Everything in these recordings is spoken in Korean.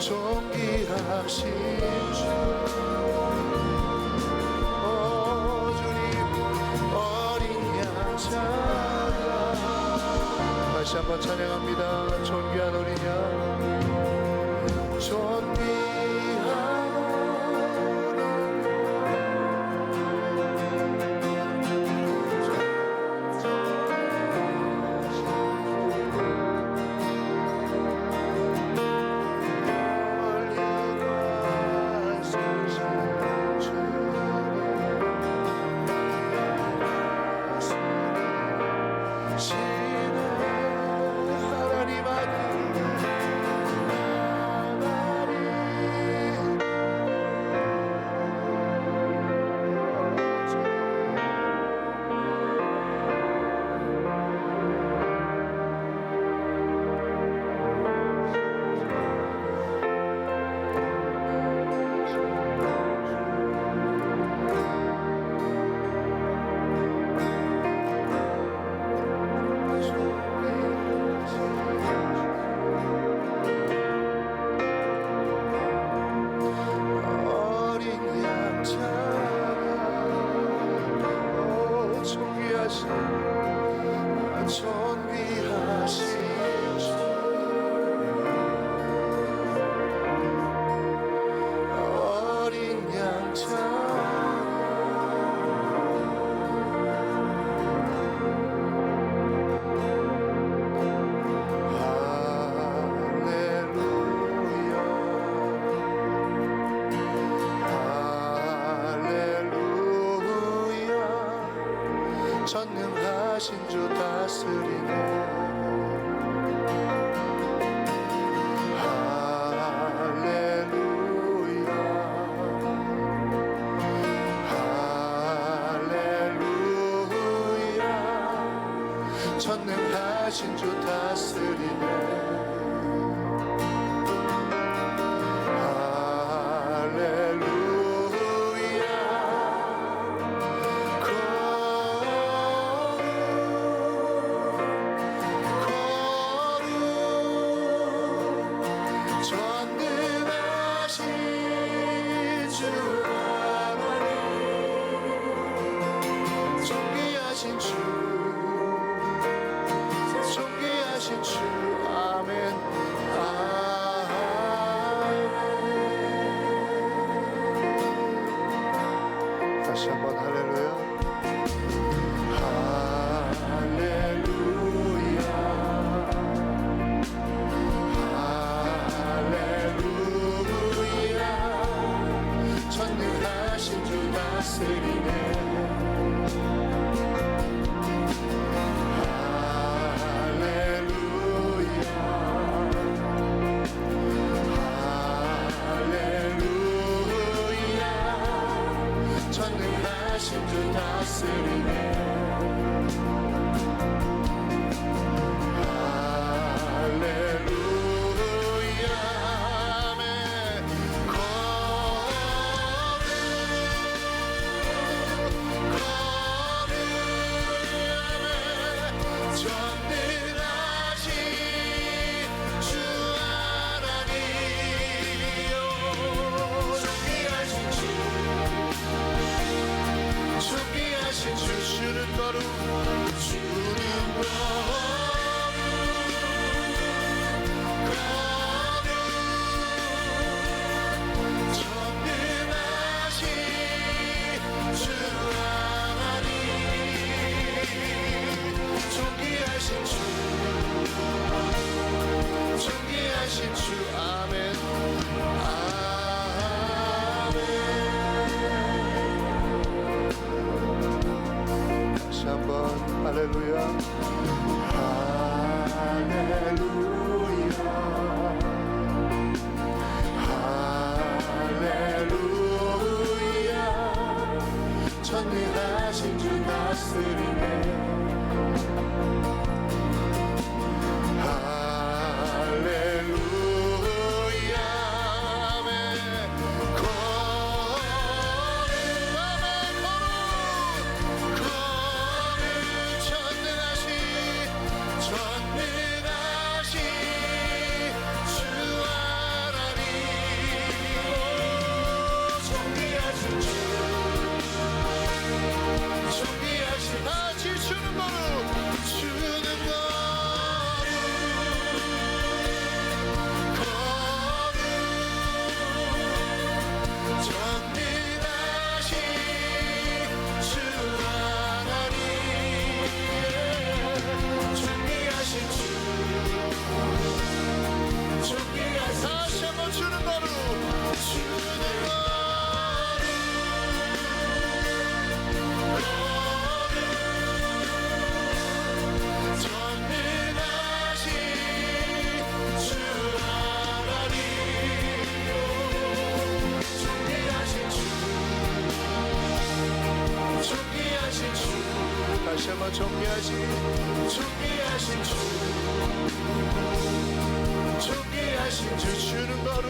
존귀하신 주, 주님 어린 양 찬양. 다시 한번 찬양합니다. 존귀한 어린 양, 존귀한 전능하신 주 다스리네. 할렐루야, 할렐루야. 전능하신 주 다스리네. 존귀하신 주, 아멘.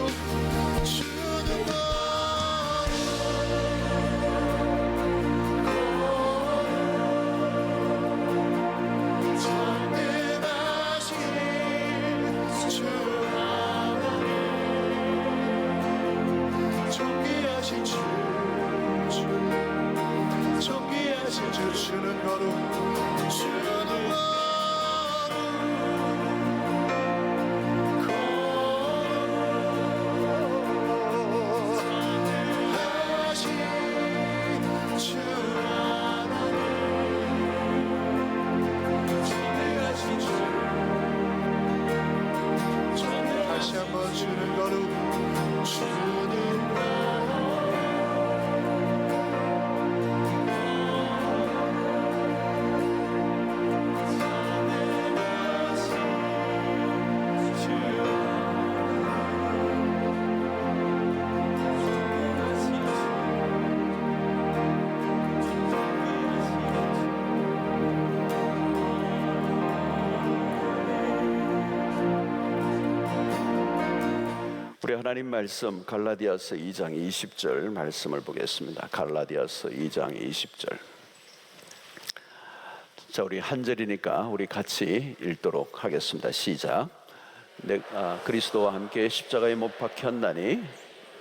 주는 거룩 전능하신 주 하나님 존귀하신 주 존귀하신 주 주는 거룩 주는 다시 한번 주는 거룩 주는 우리 하나님 말씀 갈라디아서 2장 20절 말씀을 보겠습니다. 갈라디아서 2장 20절. 자, 우리 한 절이니까 우리 같이 읽도록 하겠습니다. 시작. 그리스도와 함께 십자가에 못 박혔나니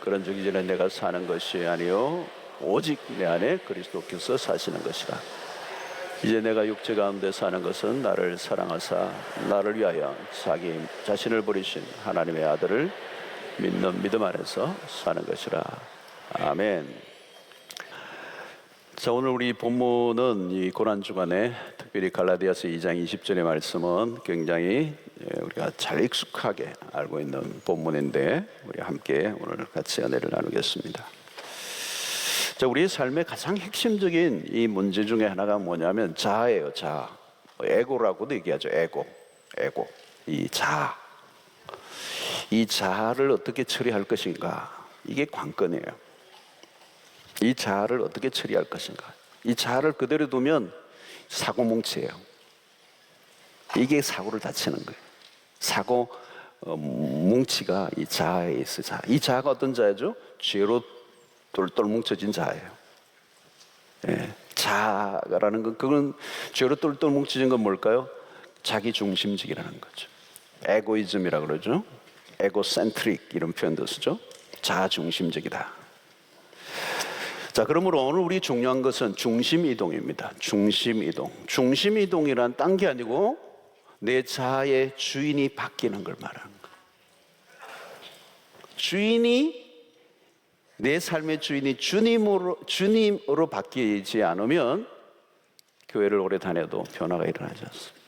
그런즉 이제는 내가 사는 것이 아니요 오직 내 안에 그리스도께서 사시는 것이라. 이제 내가 육체 가운데 사는 것은 나를 사랑하사 나를 위하여 자기 자신을 버리신 하나님의 아들을 믿는 믿음 안에서 사는 것이라. 아멘. 자, 오늘 우리 본문은 이 고난주간에 특별히 갈라디아서 2장 20절의 말씀은 굉장히 우리가 잘 익숙하게 알고 있는 본문인데 우리 함께 오늘 같이 은혜를 나누겠습니다. 자, 우리의 삶의 가장 핵심적인 이 문제 중에 하나가 뭐냐면 자아예요. 자아. 에고라고도 얘기하죠. 에고. 이 자아. 이 자아를 어떻게 처리할 것인가, 이게 관건이에요. 이 자아를 어떻게 처리할 것인가. 이 자아를 그대로 두면 사고뭉치예요. 이게 사고를 다치는 거예요. 사고 뭉치가 이 자아에 있어요. 이 자아가 어떤 자아죠? 죄로 똘똘 뭉쳐진 자아예요. 예. 자아라는 건, 그건 죄로 똘똘 뭉쳐진 건 뭘까요? 자기중심적이라는 거죠. 에고이즘이라고 그러죠. 에고센트릭 이런 표현도 쓰죠. 자아중심적이다. 자, 그러므로 오늘 우리 중요한 것은 중심이동입니다. 중심이동. 중심이동이란 딴 게 아니고 내 자아의 주인이 바뀌는 걸 말하는 거예요. 주인이, 내 삶의 주인이 주님으로 바뀌지 않으면 교회를 오래 다녀도 변화가 일어나지 않습니다.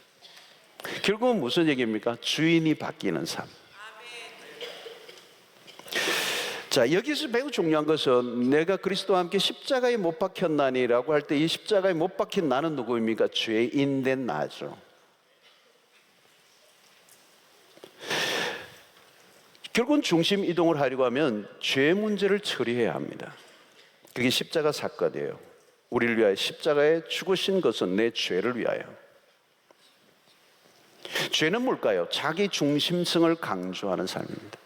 결국은 무슨 얘기입니까? 주인이 바뀌는 삶. 자, 여기서 매우 중요한 것은 내가 그리스도와 함께 십자가에 못 박혔나니라고 할 때 이 십자가에 못 박힌 나는 누구입니까? 죄인된 나죠. 결국은 중심 이동을 하려고 하면 죄 문제를 처리해야 합니다. 그게 십자가 사건이에요. 우리를 위하여 십자가에 죽으신 것은 내 죄를 위하여. 죄는 뭘까요? 자기 중심성을 강조하는 삶입니다.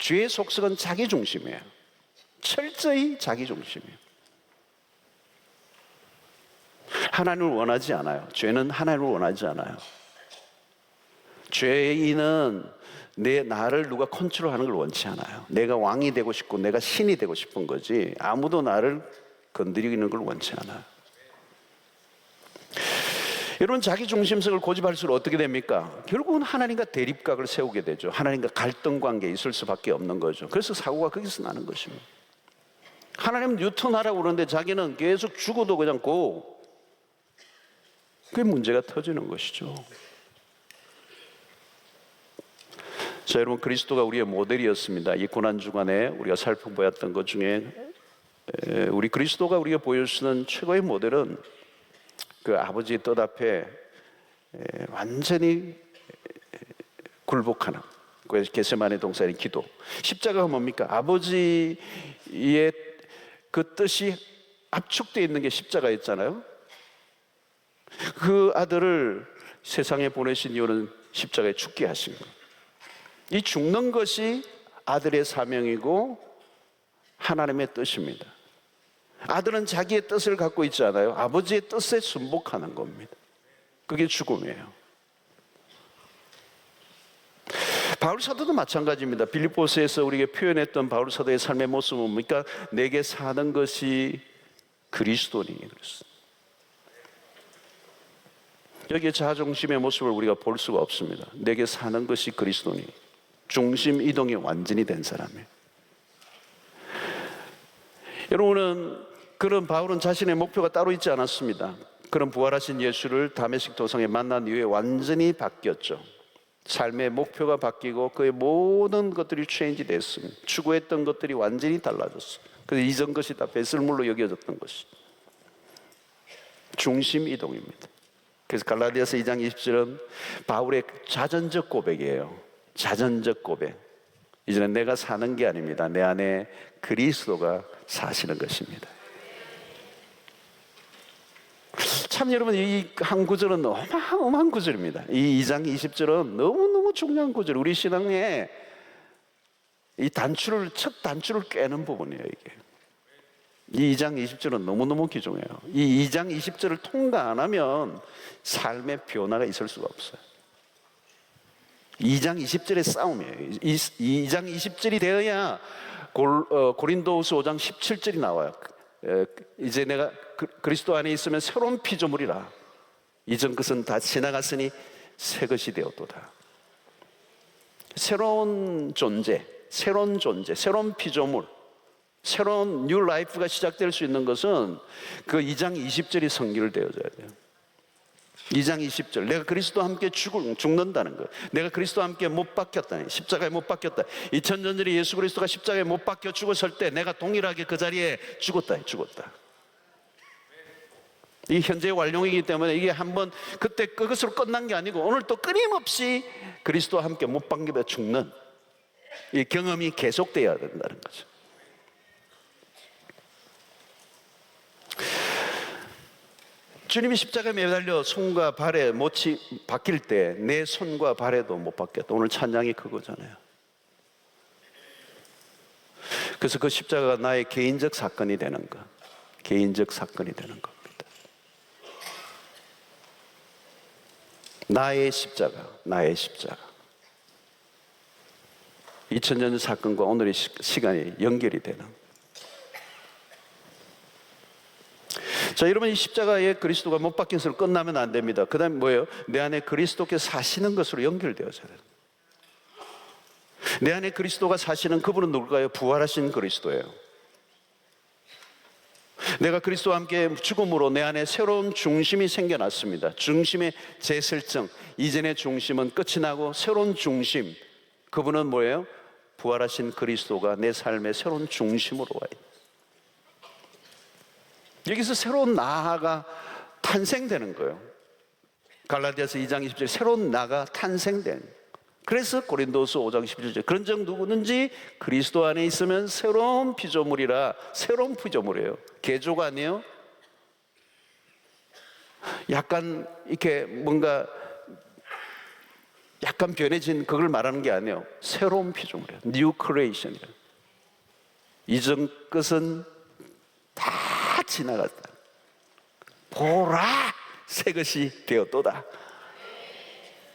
죄의 속성은 자기 중심이에요. 철저히 자기 중심이에요. 하나님을 원하지 않아요. 죄는 하나님을 원하지 않아요. 죄인은 나를 누가 컨트롤하는 걸 원치 않아요. 내가 왕이 되고 싶고 내가 신이 되고 싶은 거지 아무도 나를 건드리는 걸 원치 않아요. 여러분, 자기 중심성을 고집할수록 어떻게 됩니까? 결국은 하나님과 대립각을 세우게 되죠. 하나님과 갈등 관계에 있을 수밖에 없는 거죠. 그래서 사고가 거기서 나는 것입니다. 하나님은 뉴턴하라고 그러는데 자기는 계속 죽어도 그냥 그게 문제가 터지는 것이죠. 자, 여러분, 그리스도가 우리의 모델이었습니다. 이 고난주간에 우리가 살펴보았던 것 중에 우리 그리스도가 우리가 보여주시는 최고의 모델은 그 아버지의 뜻 앞에 완전히 굴복하는 겟세마네 동산의 기도. 십자가가 뭡니까? 아버지의 그 뜻이 압축되어 있는 게 십자가였잖아요. 그 아들을 세상에 보내신 이유는 십자가에 죽게 하신 거예요. 이 죽는 것이 아들의 사명이고 하나님의 뜻입니다. 아들은 자기의 뜻을 갖고 있지 않아요. 아버지의 뜻에 순복하는 겁니다. 그게 죽음이에요. 바울 사도도 마찬가지입니다. 빌립보서에서 우리에게 표현했던 바울 사도의 삶의 모습은 뭡니까? 내게 사는 것이 그리스도니 그랬어요. 여기에 자아중심의 모습을 우리가 볼 수가 없습니다. 내게 사는 것이 그리스도니. 중심 이동이 완전히 된 사람이에요. 여러분은 그런 바울은 자신의 목표가 따로 있지 않았습니다. 그런 부활하신 예수를 다메섹 도성에 만난 이후에 완전히 바뀌었죠. 삶의 목표가 바뀌고 그의 모든 것들이 체인지 됐습니다. 추구했던 것들이 완전히 달라졌어요. 그래서 이전 것이 다 배설물로 여겨졌던 것이 중심 이동입니다. 그래서 갈라디아서 2장 20절은 바울의 자전적 고백이에요. 자전적 고백. 이제는 내가 사는 게 아닙니다. 내 안에 그리스도가 사시는 것입니다. 참 여러분, 이 한 구절은 어마어마한 구절입니다. 이 2장 20절은 너무너무 중요한 구절. 우리 신앙의 이 첫 단추를 깨는 부분이에요, 이게. 이 2장 20절은 너무너무 귀중해요. 이 2장 20절을 통과 안 하면 삶의 변화가 있을 수가 없어요. 2장 20절의 싸움이에요. 2장 20절이 되어야 고린도후서 5장 17절이 나와요. 이제 내가 그리스도 안에 있으면 새로운 피조물이라. 이전 것은 다 지나갔으니 새 것이 되었도다. 새로운 존재, 새로운 피조물, 새로운 뉴 라이프가 시작될 수 있는 것은 그 2장 20절이 성결되어져야 돼요. 2장 20절, 내가 그리스도와 함께 죽는다는 거예요. 내가 그리스도와 함께 못 박혔다니, 십자가에 못 박혔다. 2000년 전에 예수 그리스도가 십자가에 못 박혀 죽었을 때 내가 동일하게 그 자리에 죽었다. 이 현재의 완료이기 때문에 이게 한번 그때 그것으로 끝난 게 아니고 오늘 또 끊임없이 그리스도와 함께 못 박혀 죽는 이 경험이 계속돼야 된다는 거죠. 주님이 십자가에 매달려 손과 발에 못이 박힐 때 내 손과 발에도 못 박혔다. 오늘 찬양이 그거잖아요. 그래서 그 십자가가 나의 개인적 사건이 되는 것. 개인적 사건이 되는 겁니다. 나의 십자가. 2000년 사건과 오늘의 시간이 연결이 되는. 자, 여러분, 이 십자가에 그리스도가 못 박힌 것으로 끝나면 안 됩니다. 그 다음에 뭐예요? 내 안에 그리스도께 사시는 것으로 연결되어져야 돼요. 내 안에 그리스도가 사시는 그분은 누굴까요? 부활하신 그리스도예요. 내가 그리스도와 함께 죽음으로 내 안에 새로운 중심이 생겨났습니다. 중심의 재설정. 이전의 중심은 끝이 나고 새로운 중심. 그분은 뭐예요? 부활하신 그리스도가 내 삶의 새로운 중심으로 와요. 여기서 새로운 나가 탄생되는 거예요. 갈라디아서 2장 20절 새로운 나가 탄생된. 그래서 고린도서 5장 11절 그런 적 누구든지 그리스도 안에 있으면 새로운 피조물이라. 새로운 피조물이에요. 개조가 아니에요. 약간 이렇게 뭔가 약간 변해진 그걸 말하는 게 아니에요. 새로운 피조물이에요. New creation이에요. 이전 것은 다 지나갔다. 보라, 새 것이 되었도다.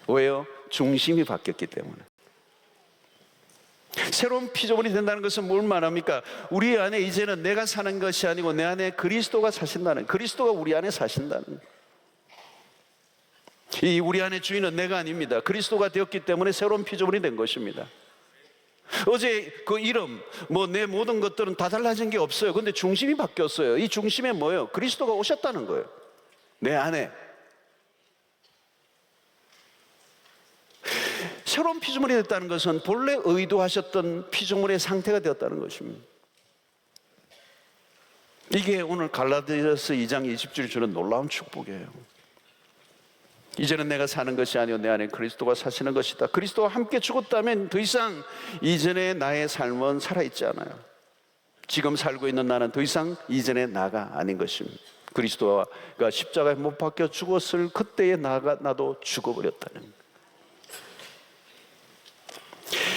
왜요? 중심이 바뀌었기 때문에. 새로운 피조물이 된다는 것은 뭘 말합니까? 우리 안에 이제는 내가 사는 것이 아니고 내 안에 그리스도가 사신다는, 그리스도가 우리 안에 사신다는. 이 우리 안에 주인은 내가 아닙니다. 그리스도가 되었기 때문에 새로운 피조물이 된 것입니다. 어제 그 이름, 내 모든 것들은 다 달라진 게 없어요. 근데 중심이 바뀌었어요. 이 중심에 뭐예요? 그리스도가 오셨다는 거예요. 내 안에. 새로운 피조물이 됐다는 것은 본래 의도하셨던 피조물의 상태가 되었다는 것입니다. 이게 오늘 갈라디아서 2장 20절이 주는 놀라운 축복이에요. 이제는 내가 사는 것이 아니요 내 안에 그리스도가 사시는 것이다. 그리스도와 함께 죽었다면 더 이상 이전의 나의 삶은 살아있지 않아요. 지금 살고 있는 나는 더 이상 이전의 나가 아닌 것입니다. 그리스도가 십자가에 못 박혀 죽었을 그때의 나도 죽어버렸다는 거예요.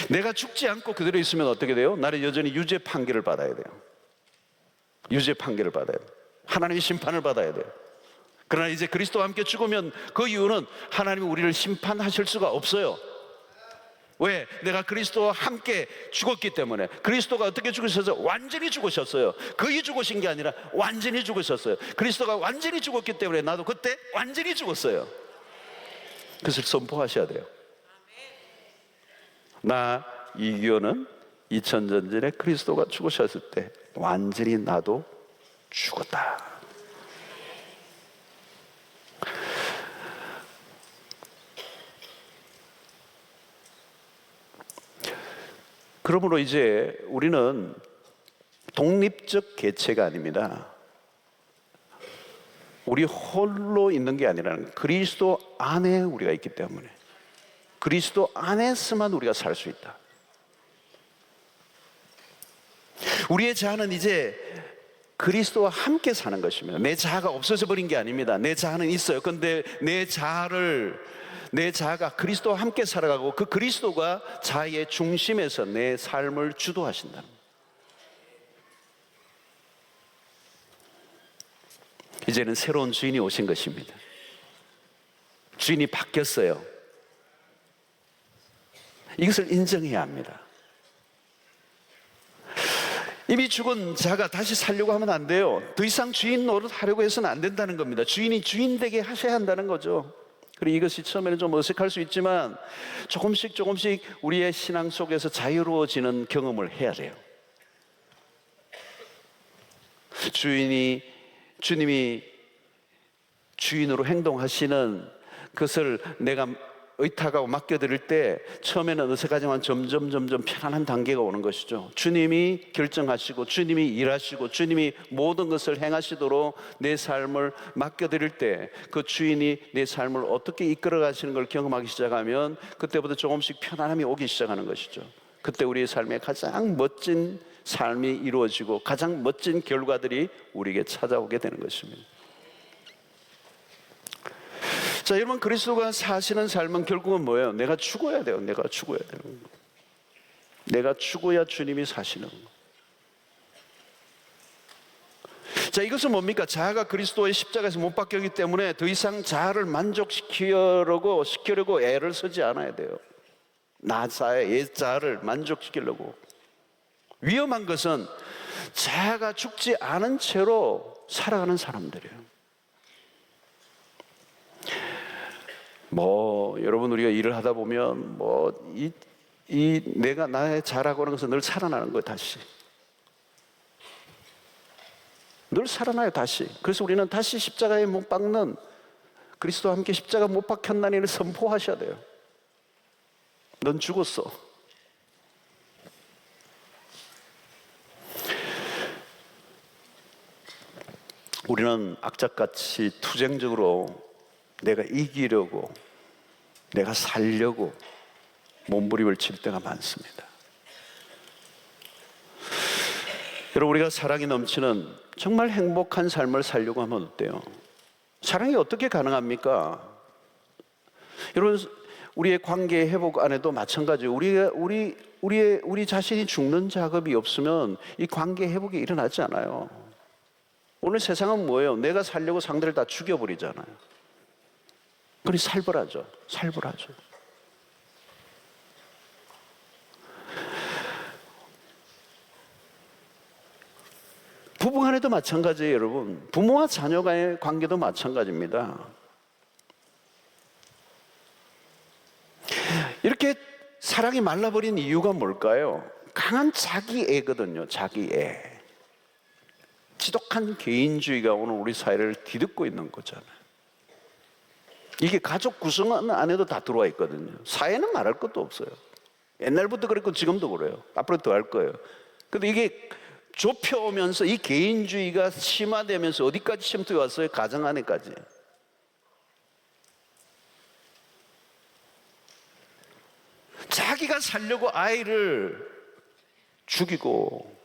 내가 죽지 않고 그대로 있으면 어떻게 돼요? 나는 여전히 유죄 판결을 받아야 돼요. 유죄 판결을 받아야 돼요. 하나님의 심판을 받아야 돼요. 그러나 이제 그리스도와 함께 죽으면 그 이유는 하나님이 우리를 심판하실 수가 없어요. 왜? 내가 그리스도와 함께 죽었기 때문에. 그리스도가 어떻게 죽으셨어요? 완전히 죽으셨어요. 거의 죽으신 게 아니라 완전히 죽으셨어요. 그리스도가 완전히 죽었기 때문에 나도 그때 완전히 죽었어요. 그것을 선포하셔야 돼요. 나 이기호는 2000년 전에 그리스도가 죽으셨을 때 완전히 나도 죽었다. 그러므로 이제 우리는 독립적 개체가 아닙니다. 우리 홀로 있는 게 아니라 그리스도 안에 우리가 있기 때문에 그리스도 안에서만 우리가 살 수 있다. 우리의 자아는 이제 그리스도와 함께 사는 것입니다. 내 자아가 없어져 버린 게 아닙니다. 내 자아는 있어요. 그런데 내 자아가 그리스도와 함께 살아가고 그 그리스도가 자아의 중심에서 내 삶을 주도하신다. 이제는 새로운 주인이 오신 것입니다. 주인이 바뀌었어요. 이것을 인정해야 합니다. 이미 죽은 자가 다시 살려고 하면 안 돼요. 더 이상 주인 노릇하려고 해서는 안 된다는 겁니다. 주인이 주인 되게 하셔야 한다는 거죠. 그리고 이것이 처음에는 좀 어색할 수 있지만 조금씩 우리의 신앙 속에서 자유로워지는 경험을 해야 돼요. 주님이 주인으로 행동하시는 것을 내가 의탁하고 맡겨드릴 때 처음에는 어색하지만 점점 편안한 단계가 오는 것이죠. 주님이 결정하시고 주님이 일하시고 주님이 모든 것을 행하시도록 내 삶을 맡겨드릴 때 그 주인이 내 삶을 어떻게 이끌어 가시는 걸 경험하기 시작하면 그때부터 조금씩 편안함이 오기 시작하는 것이죠. 그때 우리의 삶에 가장 멋진 삶이 이루어지고 가장 멋진 결과들이 우리에게 찾아오게 되는 것입니다. 자, 여러분, 그리스도가 사시는 삶은 결국은 뭐예요? 내가 죽어야 돼요. 내가 죽어야 되는 거예요. 내가 죽어야 주님이 사시는 거예요. 자, 이것은 뭡니까? 자아가 그리스도의 십자가에서 못 박혔기 때문에 더 이상 자아를 만족시키려고 애를 쓰지 않아야 돼요. 옛 자아를 만족시키려고. 위험한 것은 자아가 죽지 않은 채로 살아가는 사람들이에요. 여러분, 우리가 일을 하다 보면 내가 나의 자라고 하는 것은 늘 살아나는 거예요. 다시 늘 살아나요. 다시. 그래서 우리는 다시 십자가에 못 박는 그리스도와 함께 십자가 못 박혔나니를 선포하셔야 돼요. 넌 죽었어. 우리는 악착같이 투쟁적으로 내가 이기려고, 내가 살려고 몸부림을 칠 때가 많습니다. 여러분, 우리가 사랑이 넘치는 정말 행복한 삶을 살려고 하면 어때요? 사랑이 어떻게 가능합니까? 여러분, 우리의 관계 회복 안에도 마찬가지예요. 우리 자신이 죽는 작업이 없으면 이 관계 회복이 일어나지 않아요. 오늘 세상은 뭐예요? 내가 살려고 상대를 다 죽여버리잖아요. 그러니 살벌하죠. 부부간에도 마찬가지예요, 여러분. 부모와 자녀 간의 관계도 마찬가지입니다. 이렇게 사랑이 말라버린 이유가 뭘까요? 강한 자기애거든요. 자기애. 지독한 개인주의가 오늘 우리 사회를 뒤덮고 있는 거잖아요. 이게 가족 구성 안에도 다 들어와 있거든요. 사회는 말할 것도 없어요. 옛날부터 그랬고 지금도 그래요. 앞으로 더 할 거예요. 근데 이게 좁혀오면서 이 개인주의가 심화되면서 어디까지 침투해 왔어요? 가정 안에까지. 자기가 살려고 아이를 죽이고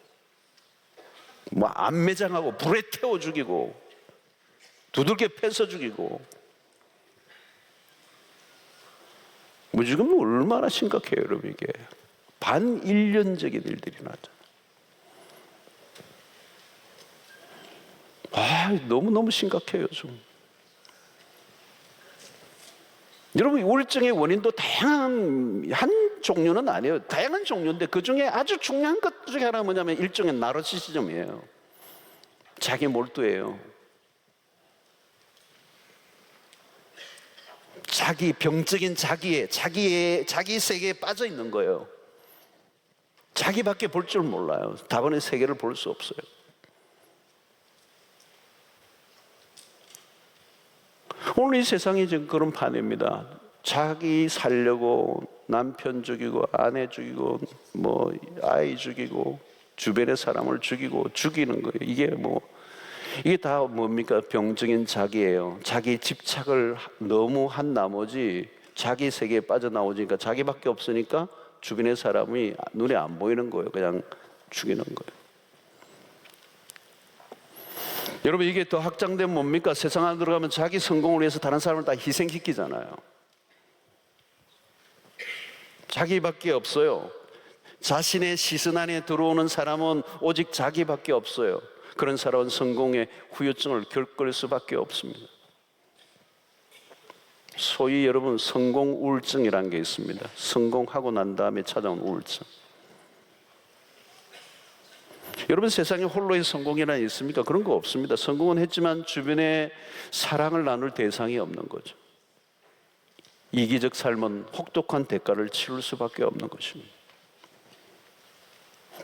안매장하고 불에 태워 죽이고 두들겨 패서 죽이고 지금 얼마나 심각해요, 여러분. 이게 반인륜적인 일들이 나잖아요. 너무너무 심각해요, 좀. 여러분, 우울증의 원인도 다양한, 한 종류는 아니에요. 다양한 종류인데 그 중에 아주 중요한 것 중에 하나가 뭐냐면 일종의 나르시시즘이에요. 자기 몰두예요. 자기, 병적인 자기 세계에 빠져 있는 거예요. 자기밖에 볼 줄 몰라요. 다분히 세계를 볼 수 없어요. 오늘 이 세상이 지금 그런 판입니다. 자기 살려고 남편 죽이고 아내 죽이고 뭐 아이 죽이고 주변의 사람을 죽이고 죽이는 거예요. 이게 다 뭡니까? 병적인 자기예요. 자기 집착을 너무 한 나머지 자기 세계에 빠져나오니까 자기밖에 없으니까 주변의 사람이 눈에 안 보이는 거예요. 그냥 죽이는 거예요. 여러분, 이게 더 확장되면 뭡니까? 세상 안에 들어가면 자기 성공을 위해서 다른 사람을 다 희생시키잖아요. 자기밖에 없어요. 자신의 시선 안에 들어오는 사람은 오직 자기밖에 없어요. 그런 사람은 성공의 후유증을 겪을 수밖에 없습니다. 소위 여러분 성공 우울증이라는 게 있습니다. 성공하고 난 다음에 찾아온 우울증. 여러분, 세상에 홀로의 성공이라는 게 있습니까? 그런 거 없습니다. 성공은 했지만 주변에 사랑을 나눌 대상이 없는 거죠. 이기적 삶은 혹독한 대가를 치를 수밖에 없는 것입니다.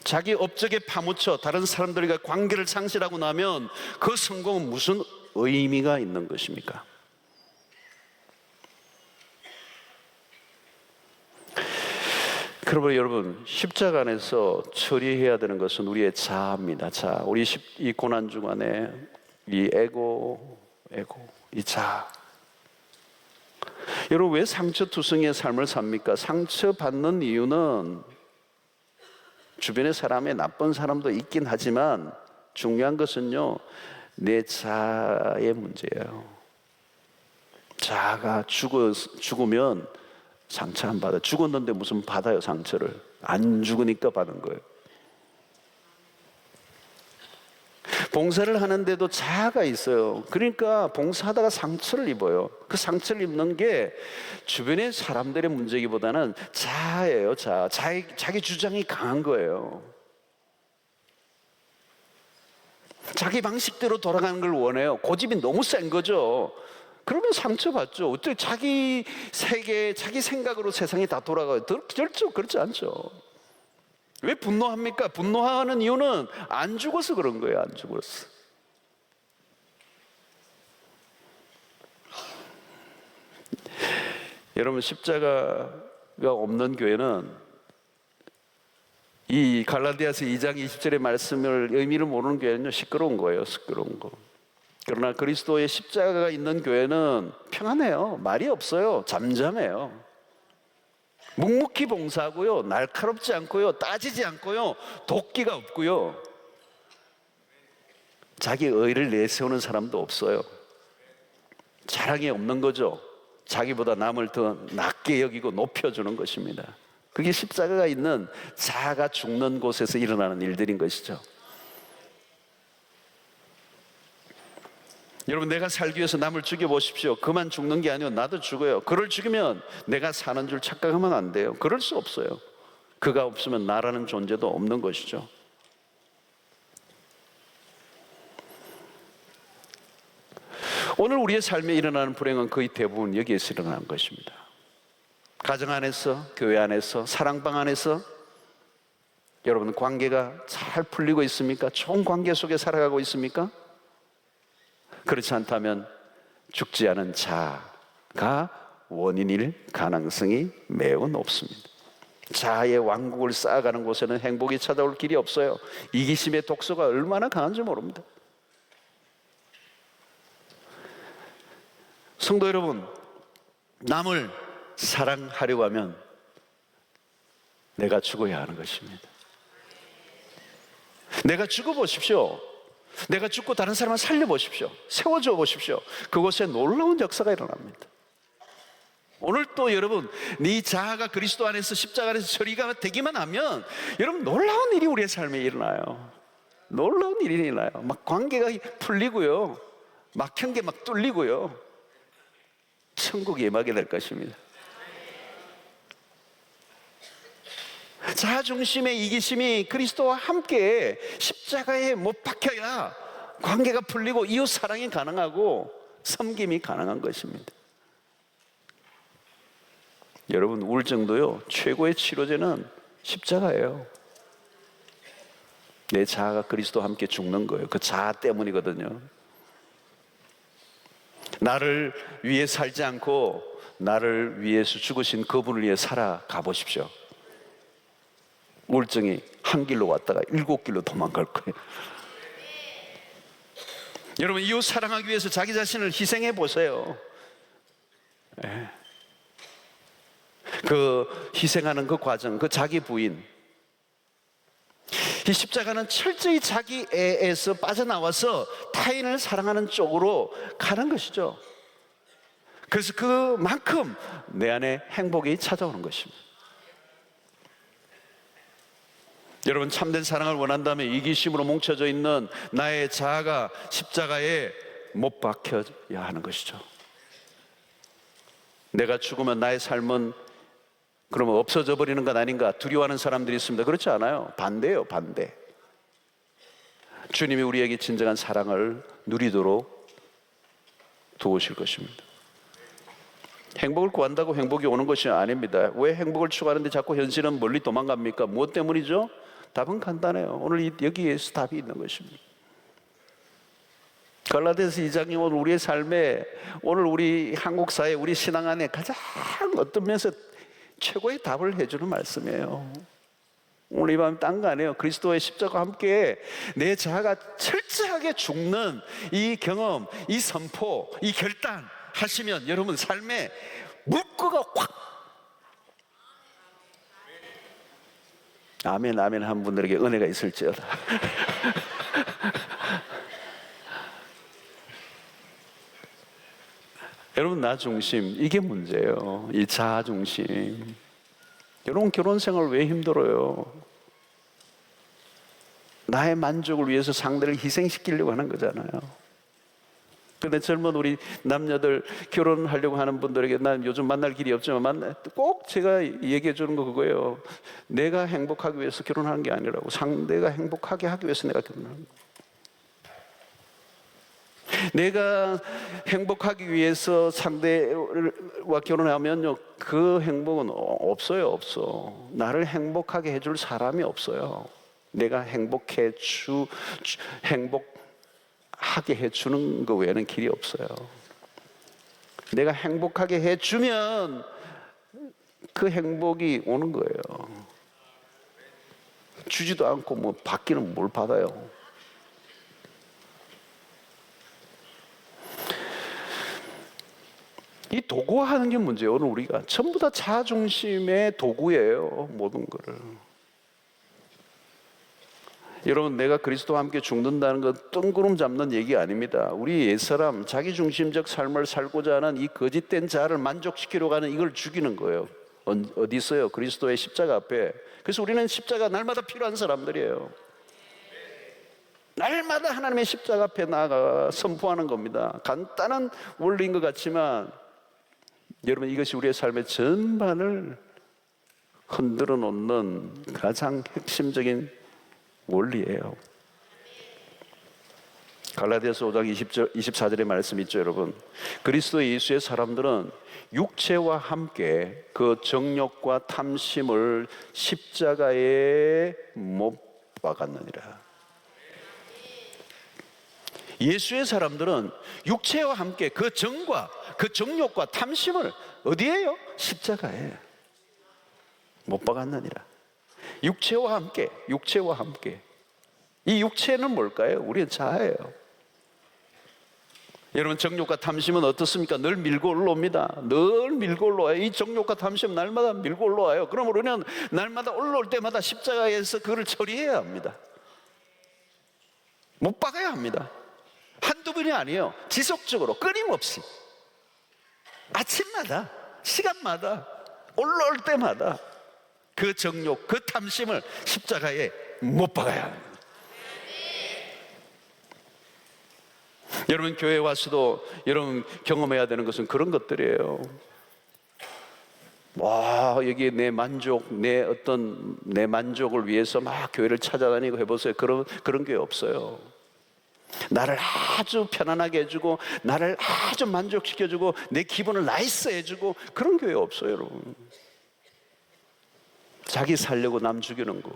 자기 업적에 파묻혀 다른 사람들과 관계를 상실하고 나면 그 성공은 무슨 의미가 있는 것입니까? 그러므로 여러분, 십자가 안에서 처리해야 되는 것은 우리의 자아입니다. 자아. 우리 이 고난 주간에 이 에고, 이 자아. 여러분, 왜 상처투성이의 삶을 삽니까? 상처받는 이유는 주변의 사람에 나쁜 사람도 있긴 하지만 중요한 것은요, 내 자아의 문제예요. 자아가 죽으면 상처 안 받아요. 죽었는데 무슨 받아요, 상처를. 안 죽으니까 받은 거예요. 봉사를 하는데도 자아가 있어요. 그러니까 봉사하다가 상처를 입어요. 그 상처를 입는 게 주변의 사람들의 문제기보다는 자아예요. 자기 주장이 강한 거예요. 자기 방식대로 돌아가는 걸 원해요. 고집이 너무 센 거죠. 그러면 상처받죠. 어떻게 자기 세계, 자기 생각으로 세상이 다 돌아가요? 그렇지 않죠. 왜 분노합니까? 분노하는 이유는 안 죽어서 그런 거예요. 안 죽었어. 여러분, 십자가가 없는 교회는 이 갈라디아서 2장 20절의 말씀을 의미를 모르는 교회는요, 시끄러운 거예요. 시끄러운 거. 그러나 그리스도의 십자가가 있는 교회는 평안해요. 말이 없어요. 잠잠해요. 묵묵히 봉사하고요, 날카롭지 않고요, 따지지 않고요, 도끼가 없고요, 자기 의를 내세우는 사람도 없어요. 자랑이 없는 거죠. 자기보다 남을 더 낮게 여기고 높여주는 것입니다. 그게 십자가가 있는 자아가 죽는 곳에서 일어나는 일들인 것이죠. 여러분, 내가 살기 위해서 남을 죽여보십시오. 그만 죽는 게 아니고 나도 죽어요. 그를 죽이면 내가 사는 줄 착각하면 안 돼요. 그럴 수 없어요. 그가 없으면 나라는 존재도 없는 것이죠. 오늘 우리의 삶에 일어나는 불행은 거의 대부분 여기에서 일어나는 것입니다. 가정 안에서, 교회 안에서, 사랑방 안에서 여러분 관계가 잘 풀리고 있습니까? 좋은 관계 속에 살아가고 있습니까? 그렇지 않다면 죽지 않은 자아가 원인일 가능성이 매우 높습니다. 자아의 왕국을 쌓아가는 곳에는 행복이 찾아올 길이 없어요. 이기심의 독소가 얼마나 강한지 모릅니다. 성도 여러분, 남을 사랑하려고 하면 내가 죽어야 하는 것입니다. 내가 죽어보십시오. 내가 죽고 다른 사람을 살려보십시오. 세워줘 보십시오. 그곳에 놀라운 역사가 일어납니다. 오늘 또 여러분, 네 자아가 그리스도 안에서 십자가 안에서 처리가 되기만 하면 여러분 놀라운 일이 우리의 삶에 일어나요. 놀라운 일이 일어나요. 막 관계가 풀리고요, 막힌 게 막 뚫리고요, 천국에 임하게 될 것입니다. 자아중심의 이기심이 그리스도와 함께 십자가에 못 박혀야 관계가 풀리고 이웃 사랑이 가능하고 섬김이 가능한 것입니다. 여러분, 우울증도요, 최고의 치료제는 십자가예요. 내 자아가 그리스도와 함께 죽는 거예요. 그 자아 때문이거든요. 나를 위해 살지 않고 나를 위해서 죽으신 그분을 위해 살아가 보십시오. 우울증이 한 길로 왔다가 7길로 도망갈 거예요. 여러분, 이웃 사랑하기 위해서 자기 자신을 희생해 보세요. 네. 그 희생하는 그 과정, 그 자기 부인, 이 십자가는 철저히 자기애에서 빠져나와서 타인을 사랑하는 쪽으로 가는 것이죠. 그래서 그만큼 내 안에 행복이 찾아오는 것입니다. 여러분, 참된 사랑을 원한다면 이기심으로 뭉쳐져 있는 나의 자아가 십자가에 못 박혀야 하는 것이죠. 내가 죽으면 나의 삶은 그러면 없어져 버리는 것 아닌가 두려워하는 사람들이 있습니다. 그렇지 않아요. 반대예요, 반대. 주님이 우리에게 진정한 사랑을 누리도록 도우실 것입니다. 행복을 구한다고 행복이 오는 것이 아닙니다. 왜 행복을 추구하는데 자꾸 현실은 멀리 도망갑니까? 무엇 때문이죠? 답은 간단해요. 오늘 여기에서 답이 있는 것입니다. 갈라디아서 2장이 오늘 우리의 삶에, 오늘 우리 한국 사회, 우리 신앙 안에 가장 어떤 면에서 최고의 답을 해주는 말씀이에요. 오늘 이 밤 딴 거 아니에요. 그리스도의 십자가와 함께 내 자아가 철저하게 죽는 이 경험, 이 선포, 이 결단 하시면 여러분 삶에 물꼬가 확, 아멘 아멘 한 분들에게 은혜가 있을지어다. 여러분, 나 중심, 이게 문제예요. 이 자아 중심. 여러분, 결혼 생활 왜 힘들어요? 나의 만족을 위해서 상대를 희생시키려고 하는 거잖아요. 그런데 젊은 우리 남녀들, 결혼하려고 하는 분들에게 난 요즘 만날 길이 없지만 꼭 제가 얘기해 주는 거 그거예요. 내가 행복하기 위해서 결혼하는 게 아니라고, 상대가 행복하게 하기 위해서 내가 결혼하는 거예요. 내가 행복하기 위해서 상대와 결혼하면요, 그 행복은 없어요. 없어. 나를 행복하게 해줄 사람이 없어요. 내가 행복하게 해주는 거 외에는 길이 없어요. 내가 행복하게 해주면 그 행복이 오는 거예요. 주지도 않고 뭐 받기는 뭘 받아요. 이 도구화하는 게 문제예요. 오늘 우리가 전부 다 자아중심의 도구예요. 모든 거를. 여러분, 내가 그리스도와 함께 죽는다는 건 뜬구름 잡는 얘기 아닙니다. 우리 옛사람 자기중심적 삶을 살고자 하는 이 거짓된 자아를 만족시키려고 하는 이걸 죽이는 거예요. 어디 있어요? 그리스도의 십자가 앞에. 그래서 우리는 십자가 날마다 필요한 사람들이에요. 날마다 하나님의 십자가 앞에 나아가 선포하는 겁니다. 간단한 원리인 것 같지만 여러분, 이것이 우리의 삶의 전반을 흔들어 놓는 가장 핵심적인 원리예요. 갈라디아서 5장 24절의 말씀 있죠, 여러분. 그리스도 예수의 사람들은 육체와 함께 그 정욕과 탐심을 십자가에 못 박았느니라. 예수의 사람들은 육체와 함께 그 정과 그 정욕과 탐심을 어디에요? 십자가에 못 박았느니라. 육체와 함께, 육체와 함께. 이 육체는 뭘까요? 우리의 자아예요. 여러분, 정욕과 탐심은 어떻습니까? 늘 밀고 올라옵니다. 늘 밀고 올라와요. 이 정욕과 탐심은 날마다 밀고 올라와요. 그럼 우리는 날마다 올라올 때마다 십자가에서 그를 처리해야 합니다. 못 박아야 합니다. 한두 번이 아니에요. 지속적으로 끊임없이 아침마다 시간마다 올라올 때마다 그 정욕, 그 탐심을 십자가에 못 박아야 합니다. 여러분 교회에 와서도 여러분 경험해야 되는 것은 그런 것들이에요. 와, 여기 내 만족, 내 만족을 위해서 막 교회를 찾아다니고 해보세요. 그런 교회 없어요. 나를 아주 편안하게 해주고, 나를 아주 만족시켜주고, 내 기분을 나이스 해주고, 그런 교회 없어요, 여러분. 자기 살려고 남 죽이는 거.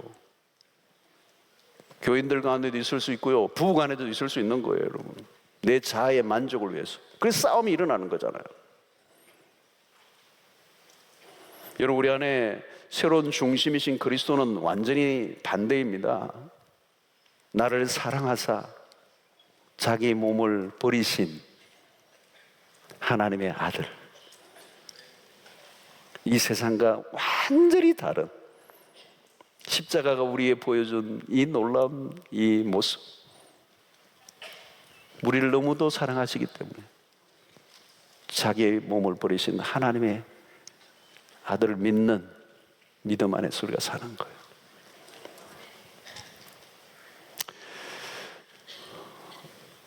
교인들 가운데도 있을 수 있고요, 부부 간에도 있을 수 있는 거예요, 여러분. 내 자아의 만족을 위해서. 그래서 싸움이 일어나는 거잖아요. 여러분, 우리 안에 새로운 중심이신 그리스도는 완전히 반대입니다. 나를 사랑하사 자기 몸을 버리신 하나님의 아들. 이 세상과 완전히 다른 십자가가 우리에 보여준 이 놀라운 이 모습. 우리를 너무도 사랑하시기 때문에 자기의 몸을 버리신 하나님의 아들을 믿는 믿음 안에서 우리가 사는 거예요.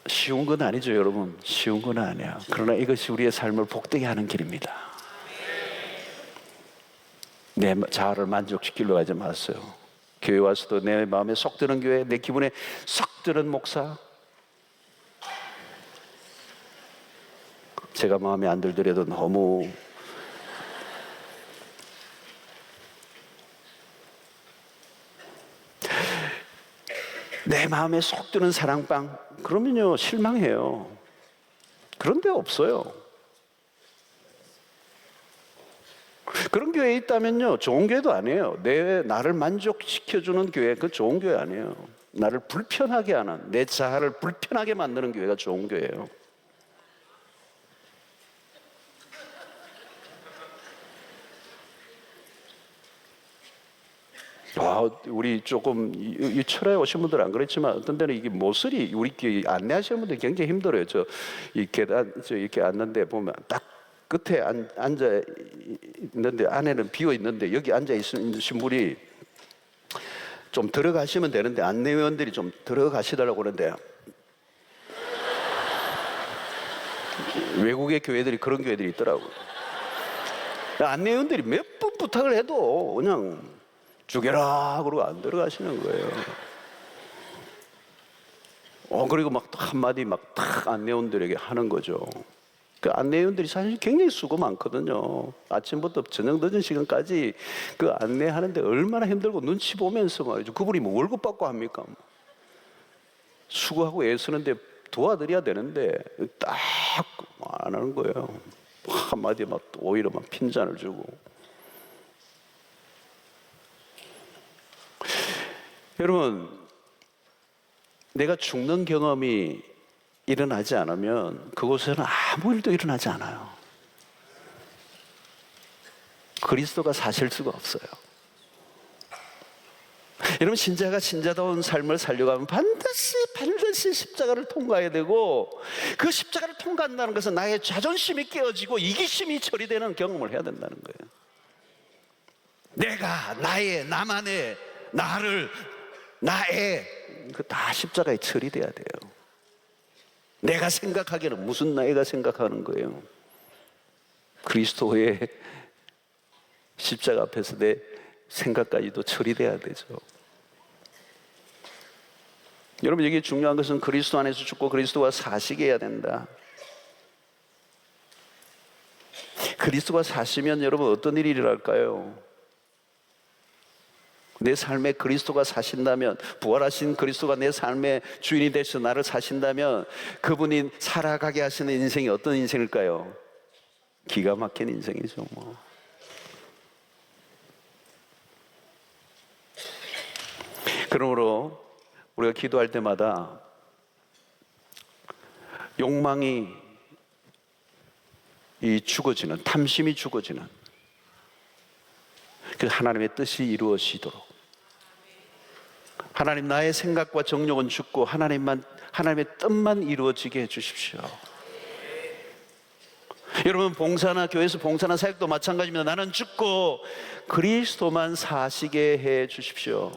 쉬운 건 아니죠, 여러분. 쉬운 건 아니야. 그러나 이것이 우리의 삶을 복되게 하는 길입니다. 내 자아를 만족시키려고 하지 마세요. 교회 와서도 내 마음에 쏙 드는 교회, 내 기분에 쏙 드는 목사, 제가 마음에 안 들더라도 너무 내 마음에 쏙 드는 사랑방, 그러면요 실망해요. 그런 데 없어요. 그런 교회에 있다면요 좋은 교회도 아니에요. 나를 만족시켜주는 교회, 그건 좋은 교회 아니에요. 나를 불편하게 하는, 내 자아를 불편하게 만드는 교회가 좋은 교회예요. 우리 조금 이 철회에 오신 분들은 안 그렇지만 어떤 데는 이게 모서리, 우리 안내하시는 분들 굉장히 힘들어요. 이 계단 이렇게 앉는데 보면 딱 끝에 앉아 있는데 안에는 비어 있는데 여기 앉아 있으신 분이 좀 들어가시면 되는데 안내위원들이 좀 들어가시더라고 그러는데 외국의 교회들이 그런 교회들이 있더라고요. 안내위원들이 몇 번 부탁을 해도 그냥 죽여라 그러고 안 들어가시는 거예요. 그리고 막 한마디 막 탁 안내원들에게 하는 거죠. 그 안내원들이 사실 굉장히 수고 많거든요. 아침부터 저녁 늦은 시간까지 그 안내하는데 얼마나 힘들고 눈치 보면서 말이죠. 그분이 뭐 월급 받고 합니까? 수고하고 애쓰는데 도와드려야 되는데 딱 안 하는 거예요. 한마디 막 오히려 막 핀잔을 주고. 여러분, 내가 죽는 경험이 일어나지 않으면 그곳에는 아무 일도 일어나지 않아요. 그리스도가 사실 수가 없어요. 여러분, 신자가 신자다운 삶을 살려가면 반드시 십자가를 통과해야 되고, 그 십자가를 통과한다는 것은 나의 자존심이 깨어지고 이기심이 처리되는 경험을 해야 된다는 거예요. 내가, 나만의, 나의 그 다 십자가에 처리돼야 돼요. 내가 생각하기에는 무슨 나이가 생각하는 거예요. 그리스도의 십자가 앞에서 내 생각까지도 처리돼야 되죠. 여러분, 여기 중요한 것은 그리스도 안에서 죽고 그리스도와 사시게 해야 된다. 그리스도가 사시면 여러분 어떤 일이 일어날까요? 내 삶에 그리스도가 사신다면, 부활하신 그리스도가 내 삶의 주인이 되셔서 나를 사신다면 그분이 살아가게 하시는 인생이 어떤 인생일까요? 기가 막힌 인생이죠. 그러므로 우리가 기도할 때마다 욕망이 죽어지는, 탐심이 죽어지는 그 하나님의 뜻이 이루어지도록, 하나님, 나의 생각과 정욕은 죽고 하나님의 뜻만 이루어지게 해주십시오. 여러분, 봉사나 교회에서 봉사나 사역도 마찬가지입니다. 나는 죽고 그리스도만 사시게 해 주십시오.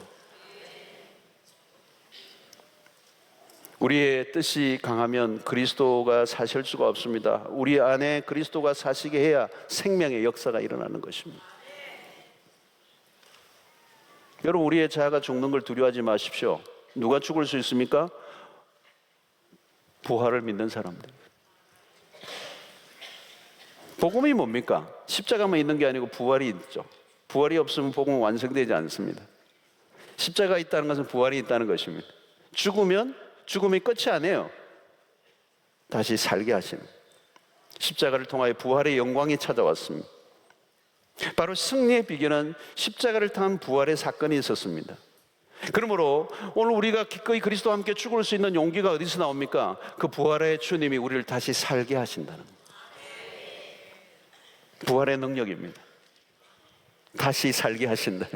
우리의 뜻이 강하면 그리스도가 사실 수가 없습니다. 우리 안에 그리스도가 사시게 해야 생명의 역사가 일어나는 것입니다. 여러분, 우리의 자아가 죽는 걸 두려워하지 마십시오. 누가 죽을 수 있습니까? 부활을 믿는 사람들. 복음이 뭡니까? 십자가만 있는 게 아니고 부활이 있죠. 부활이 없으면 복음은 완성되지 않습니다. 십자가가 있다는 것은 부활이 있다는 것입니다. 죽으면 죽음이 끝이 아니에요. 다시 살게 하시는, 십자가를 통하여 부활의 영광이 찾아왔습니다. 바로 승리의 비결은 십자가를 통한 부활의 사건이 있었습니다. 그러므로 오늘 우리가 기꺼이 그리스도와 함께 죽을 수 있는 용기가 어디서 나옵니까? 그 부활의 주님이 우리를 다시 살게 하신다는 겁니다. 부활의 능력입니다. 다시 살게 하신다.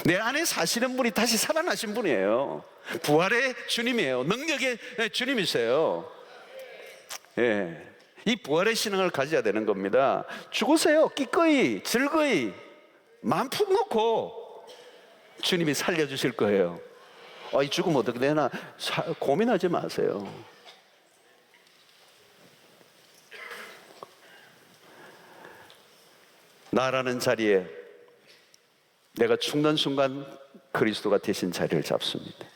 내 안에 사시는 분이 다시 살아나신 분이에요. 부활의 주님이에요. 능력의 주님이세요. 예. 이 부활의 신앙을 가져야 되는 겁니다. 죽으세요. 기꺼이, 즐거이, 마음 푹 놓고 주님이 살려주실 거예요. 이 죽으면 어떻게 되나 고민하지 마세요. 나라는 자리에 내가 죽는 순간 그리스도가 대신 자리를 잡습니다.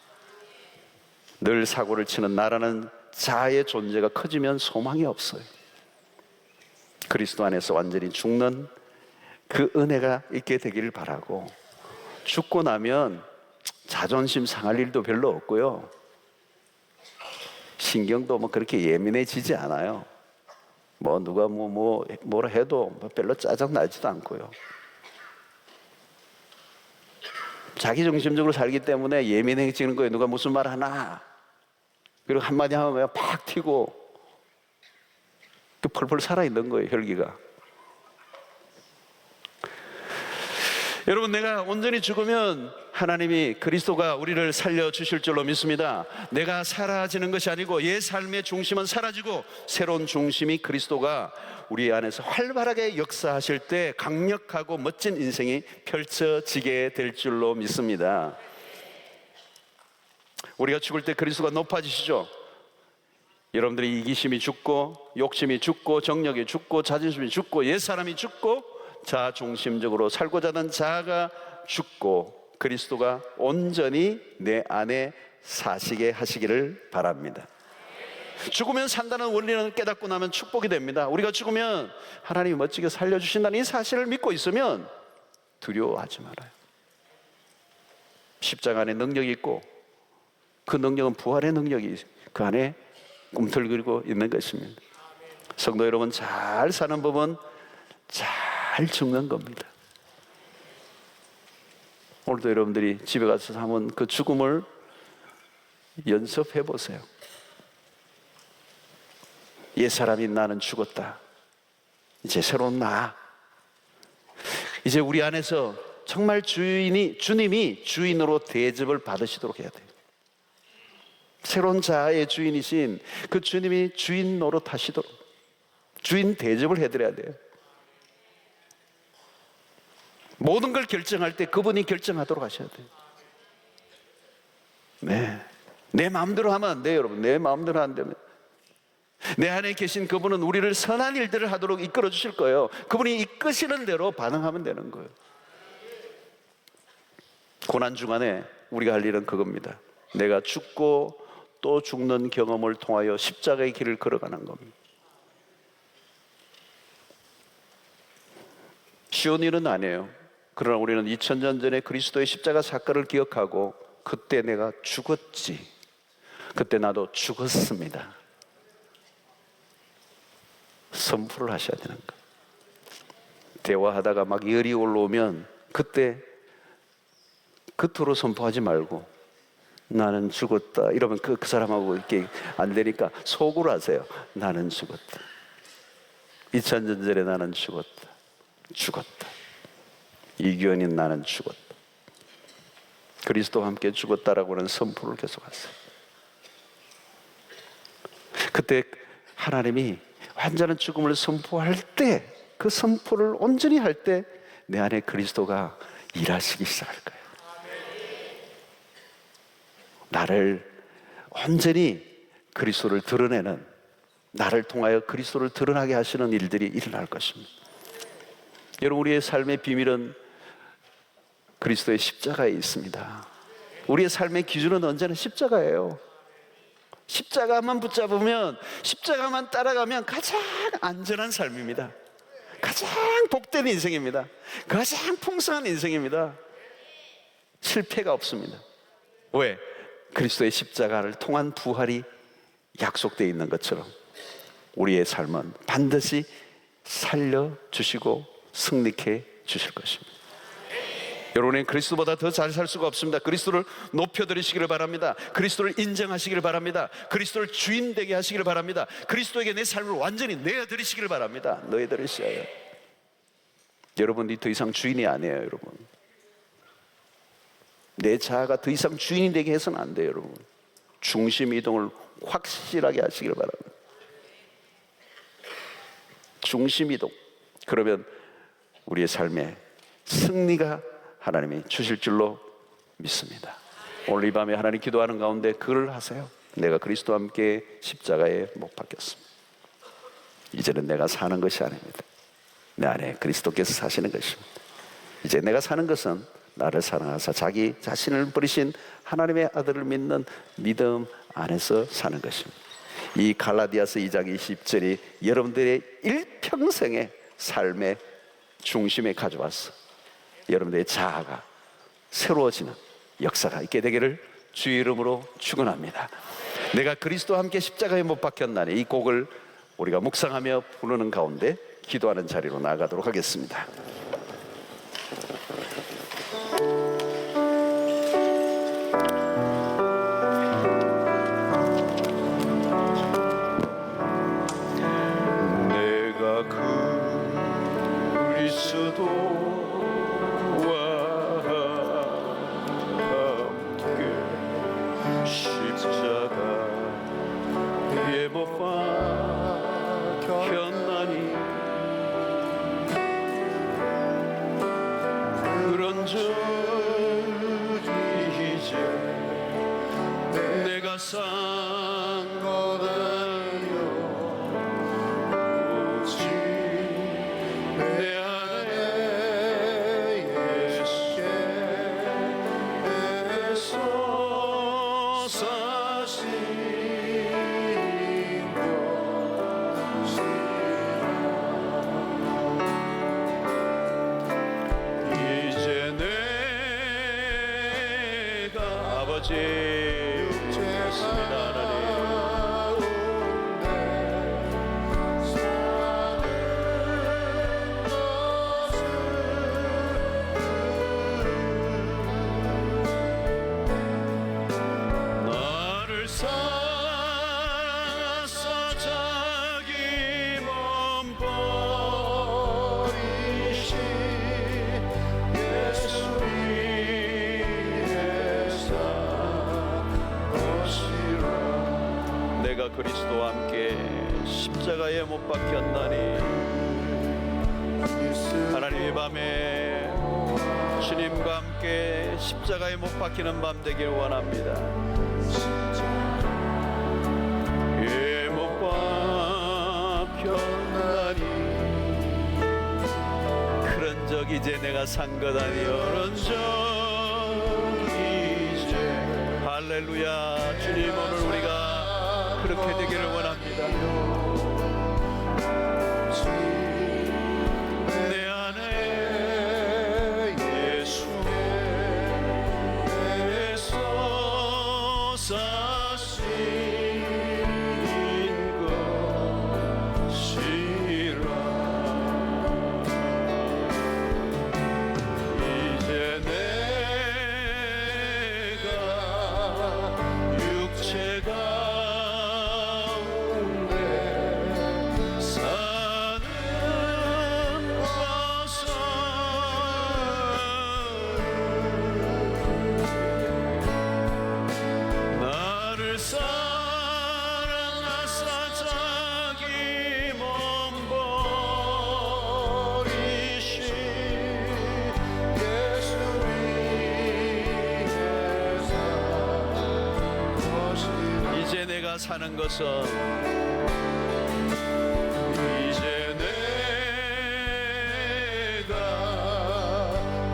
늘 사고를 치는 나라는 자아의 존재가 커지면 소망이 없어요. 그리스도 안에서 완전히 죽는 그 은혜가 있게 되기를 바라고, 죽고 나면 자존심 상할 일도 별로 없고요, 신경도 그렇게 예민해지지 않아요. 누가 뭐라 해도 별로 짜증 나지도 않고요. 자기중심적으로 살기 때문에 예민해지는 거예요. 누가 무슨 말 하나, 그리고 한마디 하면 그냥 팍 튀고 펄펄 살아있는 거예요, 혈기가. 여러분, 내가 온전히 죽으면 하나님이, 그리스도가 우리를 살려주실 줄로 믿습니다. 내가 사라지는 것이 아니고 옛 삶의 중심은 사라지고 새로운 중심이 그리스도가 우리 안에서 활발하게 역사하실 때 강력하고 멋진 인생이 펼쳐지게 될 줄로 믿습니다. 우리가 죽을 때 그리스도가 높아지시죠. 여러분들이 이기심이 죽고, 욕심이 죽고, 정력이 죽고, 자존심이 죽고, 옛사람이 죽고, 자중심적으로 살고자 하는 자아가 죽고 그리스도가 온전히 내 안에 사시게 하시기를 바랍니다. 죽으면 산다는 원리는 깨닫고 나면 축복이 됩니다. 우리가 죽으면 하나님이 멋지게 살려주신다는 이 사실을 믿고 있으면 두려워하지 말아요. 십자가 안에 능력이 있고, 그 능력은 부활의 능력이 그 안에 꿈틀거리고 있는 것입니다. 성도 여러분, 잘 사는 법은 잘 죽는 겁니다. 오늘도 여러분들이 집에 가서 한번 그 죽음을 연습해 보세요. 옛사람이 나는 죽었다. 이제 새로운 나. 이제 우리 안에서 정말 주님이 주인으로 대접을 받으시도록 해야 돼요. 새로운 자아의 주인이신 그 주님이 주인 노릇하시도록, 주인 대접을 해드려야 돼요. 모든 걸 결정할 때 그분이 결정하도록 하셔야 돼요. 네. 내 마음대로 하면 안 돼요, 여러분. 내 마음대로 안 되면. 내 안에 계신 그분은 우리를 선한 일들을 하도록 이끌어 주실 거예요. 그분이 이끄시는 대로 반응하면 되는 거예요. 고난 중간에 우리가 할 일은 그겁니다. 내가 죽고 또 죽는 경험을 통하여 십자가의 길을 걸어가는 겁니다. 쉬운 일은 아니에요. 그러나 우리는 2000년 전에 그리스도의 십자가 사건을 기억하고, 그때 내가 죽었지, 그때 나도 죽었습니다, 선포를 하셔야 되는 거예요. 대화하다가 막 열이 올라오면 그때 겉으로 선포하지 말고 나는 죽었다 이러면 그 사람하고 이렇게 안 되니까 속으로 하세요. 나는 죽었다. 2000년 전에 나는 죽었다. 이규현이 나는 죽었다. 그리스도와 함께 죽었다라고 하는 선포를 계속하세요. 그때 하나님이 완전한 죽음을 선포할 때, 그 선포를 온전히 할 때 내 안에 그리스도가 일하시기 시작할 거예요. 나를 온전히 그리스도를 드러내는, 나를 통하여 그리스도를 드러나게 하시는 일들이 일어날 것입니다. 여러분, 우리의 삶의 비밀은 그리스도의 십자가에 있습니다. 우리의 삶의 기준은 언제나 십자가예요. 십자가만 붙잡으면, 십자가만 따라가면 가장 안전한 삶입니다. 가장 복된 인생입니다. 가장 풍성한 인생입니다. 실패가 없습니다. 왜? 그리스도의 십자가를 통한 부활이 약속되어 있는 것처럼 우리의 삶은 반드시 살려주시고 승리케 주실 것입니다. 여러분은 그리스도보다 더 잘 살 수가 없습니다. 그리스도를 높여드리시기를 바랍니다. 그리스도를 인정하시기를 바랍니다. 그리스도를 주인 되게 하시기를 바랍니다. 그리스도에게 내 삶을 완전히 내어드리시기를 바랍니다. 내어드리셔야 해요. 여러분이 더 이상 주인이 아니에요. 여러분, 내 자아가 더 이상 주인이 되게 해서는 안 돼요. 여러분, 중심 이동을 확실하게 하시기를 바랍니다. 중심 이동. 그러면 우리의 삶에 승리가 하나님이 주실 줄로 믿습니다. 오늘 이 밤에 하나님 기도하는 가운데 그걸 하세요. 내가 그리스도와 함께 십자가에 못 박혔습니다. 이제는 내가 사는 것이 아닙니다. 내 안에 그리스도께서 사시는 것입니다. 이제 내가 사는 것은 나를 사랑하사 자기 자신을 버리신 하나님의 아들을 믿는 믿음 안에서 사는 것입니다. 이 갈라디아서 2장 20절이 여러분들의 일평생의 삶의 중심에 가져와서 여러분들의 자아가 새로워지는 역사가 있게 되기를 주의 이름으로 축원합니다. 내가 그리스도와 함께 십자가에 못 박혔나니, 이 곡을 우리가 묵상하며 부르는 가운데 기도하는 자리로 나아가도록 하겠습니다. 내가 그리스도와 함께 십자가에 못 박혔나니 그런즉 이제 내가 산 것 아니요 오직 내 안에 예수께서 사신 것이라. 이제 내가 아버지 육체가 나를 사랑하사 자기 몸 버리신 예수 위에 산 것이라. 내가 그리스도와 함께 십자가에 못 박혔나니, 하나님 이 밤에 주님과 함께 십자가에 못 박히는 밤 되길 원합니다. 예, 못 박혔나니 그런 적 이제 내가 산 것 아니요 그런적 이제 할렐루야. 주님, 오늘 우리가 그렇게 되기를 원합니다. 내 안에 예수께서 사신 것이라. 이제 내가 육체 가운데 내가 사는 것은 이제 내가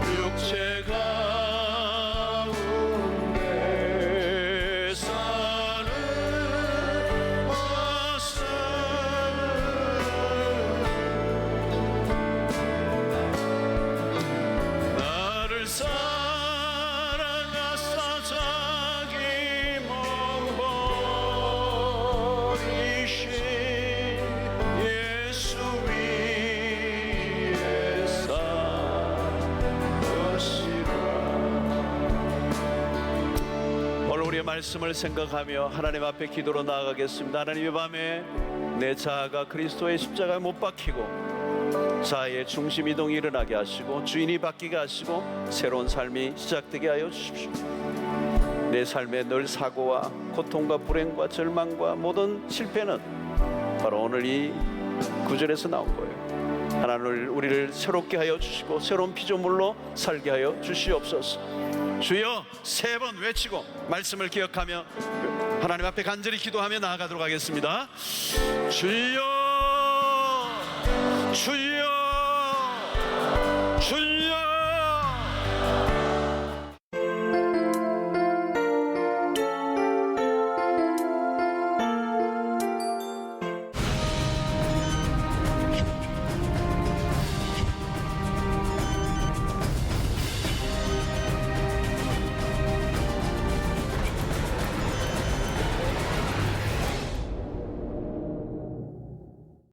육체 가운데 사는 것은 나를 사랑하사 자기 몸 버리신 예수 위에 산 것이라. 오늘 우리의 말씀을 생각하며 하나님 앞에 기도로 나아가겠습니다. 하나님, 이 밤에 내 자아가 그리스도의 십자가에 못 박히고 자아의 중심 이동이 일어나게 하시고 주인이 바뀌게 하시고 새로운 삶이 시작되게 하여 주십시오. 내 삶에 늘 사고와 고통과 불행과 절망과 모든 실패는 바로 오늘 이 구절에서 나온 거예요. 하나님, 우리를 새롭게 하여 주시고 새로운 피조물로 살게 하여 주시옵소서. 주여, 3번 외치고 말씀을 기억하며 하나님 앞에 간절히 기도하며 나아가도록 하겠습니다. 주여, 주여, 주여.